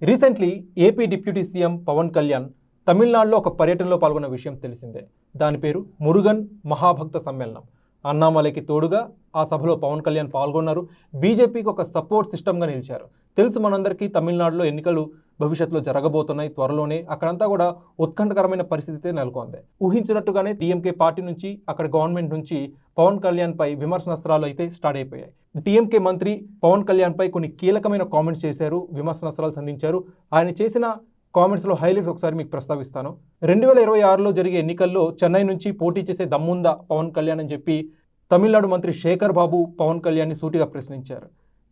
Recently AP deputy CM Pawan Kalyan తమిళనాడులో ఒక పర్యటనలో పాల్గొన్న విషయం తెలిసిందే. దాని పేరు మురుగన్ మహాభక్త సమ్మేళనం. అన్నామలైకి తోడుగా ఆ సభలో పవన్ కళ్యాణ్ పాల్గొన్నారు. బీజేపీకి ఒక సపోర్ట్ సిస్టమ్గా నిలిచారు. తెలుసు మనందరికీ తమిళనాడులో ఎన్నికలు భవిష్యత్తులో జరగబోతున్నాయి త్వరలోనే. అక్కడంతా కూడా ఉత్కంఠకరమైన పరిస్థితి నెలకొంది. ఊహించినట్టుగానే టీఎంకే పార్టీ నుంచి అక్కడ గవర్నమెంట్ నుంచి పవన్ కళ్యాణ్ పై విమర్శనాస్త్రాలు అయితే స్టార్ట్ అయిపోయాయి. టీఎంకే మంత్రి పవన్ కళ్యాణ్ పై కొన్ని కీలకమైన కామెంట్స్ చేశారు, విమర్శనాస్త్రాలు సంధించారు. ఆయన చేసిన కామెంట్స్లో హైలైట్స్ ఒకసారి మీకు ప్రస్తావిస్తాను. 2026లో జరిగే ఎన్నికల్లో చెన్నై నుంచి పోటీ చేసే దమ్ముందా పవన్ కళ్యాణ్ అని చెప్పి తమిళనాడు మంత్రి శేఖర్ బాబు పవన్ కళ్యాణ్ని సూటిగా ప్రశ్నించారు.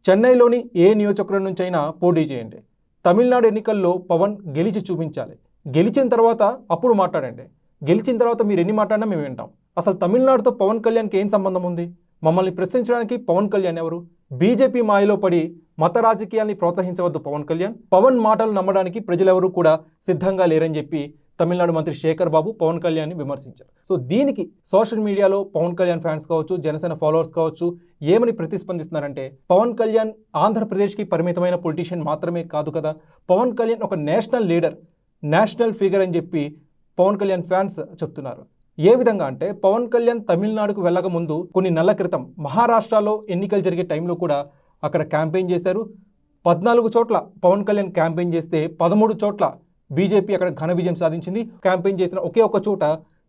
చెన్నైలోని ఏ నియోజకవర్గం నుంచి అయినా పోటీ చేయండి, తమిళనాడు ఎన్నికల్లో పవన్ గెలిచి చూపించాలి, గెలిచిన తర్వాత అప్పుడు మాట్లాడండి, గెలిచిన తర్వాత మీరు ఎన్ని మాట్లాడినా మేము వింటాం. అసలు తమిళనాడుతో పవన్ కళ్యాణ్కి ఏం సంబంధం ఉంది? మమ్మల్ని ప్రశ్నించడానికి పవన్ కళ్యాణ్ ఎవరు? బీజేపీ మాయలో పడి మత రాజకీయాల్ని ప్రోత్సహించవద్దు పవన్ కళ్యాణ్. పవన్ మాటలు నమ్మడానికి ప్రజలెవరూ కూడా సిద్ధంగా లేరని చెప్పి తమిళనాడు మంత్రి శేఖర్ బాబు పవన్ కళ్యాణ్ని విమర్శించారు. సో దీనికి సోషల్ మీడియాలో పవన్ కళ్యాణ్ ఫ్యాన్స్ కావచ్చు, జనసేన ఫాలోవర్స్ కావచ్చు ఏమని ప్రతిస్పందిస్తున్నారంటే, పవన్ కళ్యాణ్ ఆంధ్రప్రదేశ్కి పరిమితమైన పొలిటీషియన్ మాత్రమే కాదు కదా, పవన్ కళ్యాణ్ ఒక నేషనల్ లీడర్, నేషనల్ ఫిగర్ అని చెప్పి పవన్ కళ్యాణ్ ఫ్యాన్స్ చెప్తున్నారు. ఏ విధంగా అంటే, పవన్ కళ్యాణ్ తమిళనాడుకు వెళ్ళక ముందు కొన్ని నెలల క్రితం మహారాష్ట్రలో ఎన్నికలు జరిగే టైంలో కూడా అక్కడ క్యాంపెయిన్ చేశారు. 14 చోట్ల పవన్ కళ్యాణ్ క్యాంపెయిన్ చేస్తే 13 చోట్ల బీజేపీ అక్కడ ఘన విజయం సాధించింది. క్యాంపెయిన్ చేసిన ఒకే ఒక్క చోట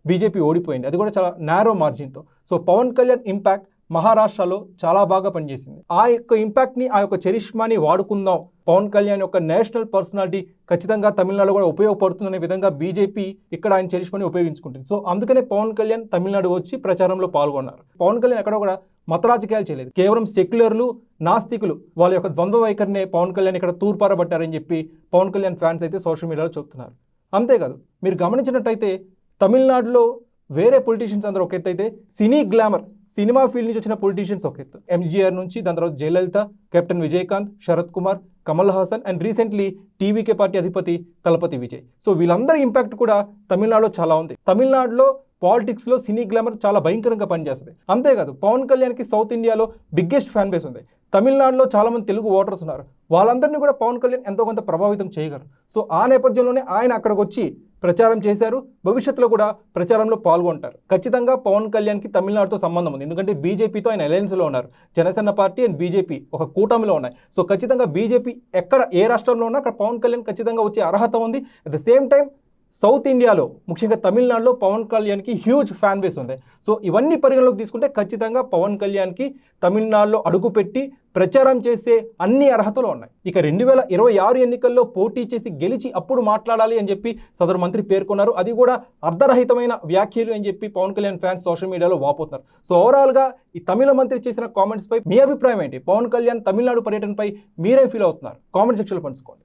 బీజేపీ ఓడిపోయింది, అది కూడా చాలా నారో మార్జిన్తో. సో పవన్ కళ్యాణ్ ఇంపాక్ట్ మహారాష్ట్రలో చాలా బాగా పనిచేసింది. ఆ యొక్క ఇంపాక్ట్ని, ఆ యొక్క చరిష్మాని వాడుకుందాం, పవన్ కళ్యాణ్ యొక్క నేషనల్ పర్సనాలిటీ ఖచ్చితంగా తమిళనాడు కూడా ఉపయోగపడుతుందనే విధంగా బీజేపీ ఇక్కడ ఆయన చరిష్మాని ఉపయోగించుకుంటుంది. సో అందుకనే పవన్ కళ్యాణ్ తమిళనాడు వచ్చి ప్రచారంలో పాల్గొన్నారు. పవన్ కళ్యాణ్ ఎక్కడ కూడా మత రాజకీయాలు చేయలేదు, కేవలం సెక్యులర్లు, నాస్తికులు వాళ్ళ యొక్క ద్వంద్వ వైఖరినే పవన్ కళ్యాణ్ ఇక్కడ తూర్పారబట్టారని చెప్పి పవన్ కళ్యాణ్ ఫ్యాన్స్ అయితే సోషల్ మీడియాలో చెప్తున్నారు. అంతేకాదు, మీరు గమనించినట్టయితే తమిళనాడులో వేరే పొలిటీషియన్స్ అందరూ ఒక ఎత్తు అయితే, సినీ గ్లామర్ సినిమా ఫీల్డ్ నుంచి వచ్చిన పొలిటీషియన్స్ ఒక ఎత్తు. ఎంజీఆర్ నుంచి, దాని తర్వాత Jayalalithaa, captain Vijayakanth, Sarath Kumar, Kamal Haasan and recently TVK party అధిపతి తలపతి విజయ్. సో వీళ్ళందరి ఇంపాక్ట్ కూడా తమిళనాడులో చాలా ఉంది. తమిళనాడులో పాలిటిక్స్లో సినీ గ్లామర్ చాలా భయంకరంగా పనిచేస్తుంది. అంతేకాదు, పవన్ కళ్యాణ్కి సౌత్ ఇండియాలో బిగ్గెస్ట్ ఫ్యాన్ బేస్ ఉంది. తమిళనాడులో చాలామంది తెలుగు ఓటర్స్ ఉన్నారు. వాళ్ళందరినీ కూడా పవన్ కళ్యాణ్ ఎంతో కొంత ప్రభావితం చేయగలరు. సో ఆ నేపథ్యంలోనే ఆయన అక్కడికి వచ్చి ప్రచారం చేశారు. భవిష్యత్తులో కూడా ప్రచారంలో పాల్గొంటారు. ఖచ్చితంగా పవన్ కళ్యాణ్కి తమిళనాడుతో సంబంధం ఉంది, ఎందుకంటే బీజేపీతో ఆయన అలయన్స్లో ఉన్నారు. జనసేన పార్టీ అండ్ బీజేపీ ఒక కూటమిలో ఉన్నాయి. సో ఖచ్చితంగా బీజేపీ ఎక్కడ ఏ రాష్ట్రంలో ఉన్నా అక్కడ పవన్ కళ్యాణ్ ఖచ్చితంగా వచ్చే అర్హత ఉంది. At the same time south ఇండియాలో, ముఖ్యంగా తమిళనాడులో పవన్ కళ్యాణ్కి హ్యూజ్ ఫ్యాన్ బేస్ ఉంది. సో ఇవన్నీ పరిగణలోకి తీసుకుంటే ఖచ్చితంగా పవన్ కళ్యాణ్కి తమిళనాడులో అడుగుపెట్టి ప్రచారం చేసే అన్ని అర్హతలు ఉన్నాయి. ఇక 2026 ఎన్నికల్లో పోటీ చేసి గెలిచి అప్పుడు మాట్లాడాలి అని చెప్పి సదరు మంత్రి పేర్కొన్నారు. అది కూడా అర్ధరహితమైన వ్యాఖ్యలు అని చెప్పి పవన్ కళ్యాణ్ ఫ్యాన్స్ సోషల్ మీడియాలో వాపోతున్నారు. సో ఓవరాల్గా ఈ తమిళ మంత్రి చేసిన కామెంట్స్ పై మీ అభిప్రాయం ఏంటి? పవన్ కళ్యాణ్ తమిళనాడు పర్యటనపై మీరే ఫీల్ అవుతున్నారు? కామెంట్ సెక్షన్లో పంచుకోండి.